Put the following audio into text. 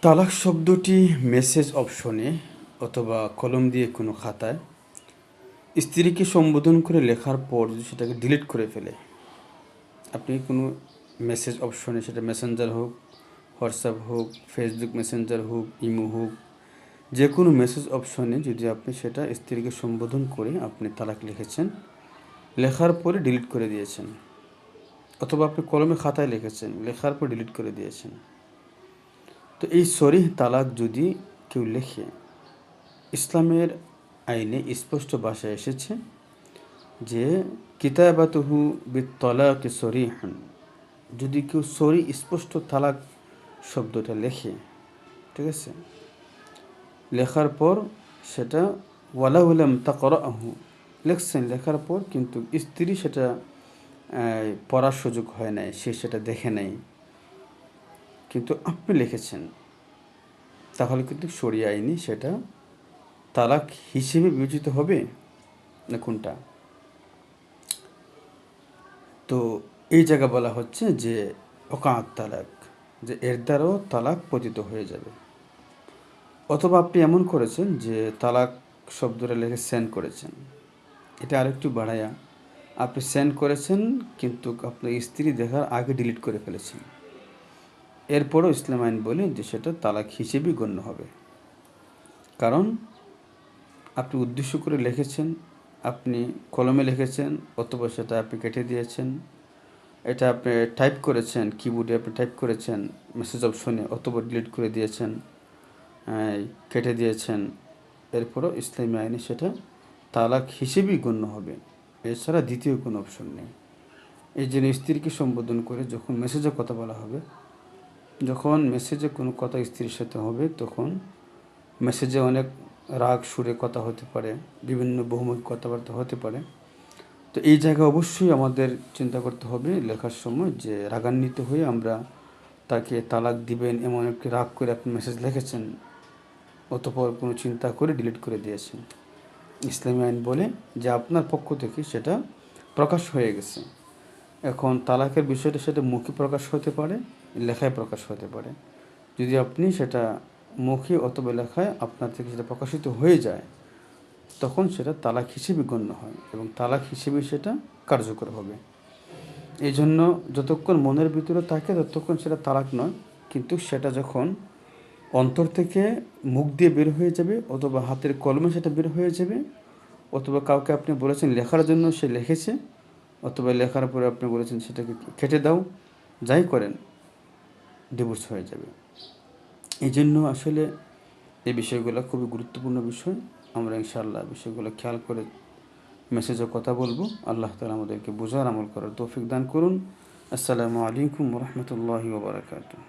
তালাক শব্দটি মেসেজ অপশনে অথবা কলম দিয়ে কোনো খাতায় স্ত্রীকে সম্বোধন করে লেখার পর যদি সেটাকে ডিলিট করে ফেলে, আপনি কোনো মেসেজ অপশনে, সেটা মেসেঞ্জার হোক, হোয়াটসঅ্যাপ হোক, ফেসবুক মেসেঞ্জার হোক, ইমো হোক, যে কোনো মেসেজ অপশনে যদি আপনি সেটা স্ত্রীকে সম্বোধন করে আপনি তালাক লিখেছেন, লেখার পরে ডিলিট করে দিয়েছেন, অথবা আপনি কলমে খাতায় লিখেছেন, লেখার পর ডিলিট করে দিয়েছেন, তো এই সরিহ তালাক যদি কেউ লেখে, ইসলামের আইনে স্পষ্ট ভাষায় এসেছে যে কিতাবাতুহু বিত-তালাক সরিহান, যদি কেউ সরি স্পষ্ট তালাক শব্দটা লেখে, ঠিক আছে, লেখার পর সেটা ওয়ালাউ লাম তাকরাহু, লেখছেন, লেখার পর কিন্তু স্ত্রী সেটা পড়ার সুযোগ হয় নাই, সে সেটা দেখে নাই, কিন্তু আপনি লিখেছেন, তাহলে কিন্তু শরিয়া আইনি সেটা তালাক হিসেবে বিবেচিত হবে না কোনটা? তো এই জায়গা বলা হচ্ছে যে ওকাত তালাক, যে এর দ্বারাও তালাক পতিত হয়ে যাবে। অথবা আপনি এমন করেছেন যে তালাক শব্দটা লিখে সেন্ড করেছেন, এটা আরেকটু বাড়ায়া আপনি সেন্ড করেছেন কিন্তু আপনার স্ত্রী দেখার আগে ডিলিট করে ফেলেছেন, এরপরও ইসলাম আইন বলে যে সেটা তালাক হিসেবেই গণ্য হবে। কারণ আপনি উদ্দেশ্য করে লিখেছেন, আপনি কলমে লিখেছেন, অথবা সেটা আপনি কেটে দিয়েছেন, এটা আপনি টাইপ করেছেন, কিবোর্ডে আপনি টাইপ করেছেন মেসেজ অপশনে, অথবা ডিলিট করে দিয়েছেন, কেটে দিয়েছেন, এরপরও ইসলামী আইনে সেটা তালাক হিসেবেই গণ্য হবে, এছাড়া দ্বিতীয় কোনো অপশন নেই। এই জন্য স্ত্রীকে সম্বোধন করে যখন মেসেজে কথা বলা হবে, যখন মেসেজে কোনো কথা স্ত্রীর সাথে হবে, তখন মেসেজে অনেক রাগ সুরে কথা হতে পারে, বিভিন্ন বহুমুখী কথাবার্তা হতে পারে। তো এই জায়গায় অবশ্যই আমাদের চিন্তা করতে হবে লেখার সময় যে রাগান্বিত হয়ে আমরা তাকে তালাক দিবেন এমন একটি রাগ করে আপনি মেসেজ লিখেছেন, অতঃপর কোনো চিন্তা করে ডিলিট করে দিয়েছেন। ইসলামী আইন বলে যে আপনার পক্ষ থেকে সেটা প্রকাশ হয়ে গেছে। এখন তালাকের বিষয়টা সেটা মুখে প্রকাশ হতে পারে, লেখায় প্রকাশ হতে পারে। যদি আপনি সেটা মুখে অথবা লেখায় আপনার থেকে সেটা প্রকাশিত হয়ে যায়, তখন সেটা তালাক হিসেবে গণ্য হয় এবং তালাক হিসেবে সেটা কার্যকর হবে। এই জন্য যতক্ষণ মনের ভিতরে থাকে ততক্ষণ সেটা তালাক নয়, কিন্তু সেটা যখন অন্তর থেকে মুখ দিয়ে বের হয়ে যাবে, অথবা হাতের কলমে সেটা বের হয়ে যাবে, অথবা কাউকে আপনি বলেছেন লেখার জন্য, সে লিখেছে, অথবা লেখার পরে আপনি বলেছেন সেটাকে কেটে দাও, যাই করেন, ডিভোর্স হয়ে যাবে। এই জন্য আসলে এই বিষয়গুলো খুবই গুরুত্বপূর্ণ বিষয়। আমরা ইনশাআল্লাহ বিষয়গুলো খেয়াল করে মেসেজে কথা বলবো। আল্লাহ তাআলা আমাদেরকে বোঝার আমল করার তৌফিক দান করুন। আসসালামু আলাইকুম ওয়া রাহমাতুল্লাহি ওয়া বারাকাতুহু।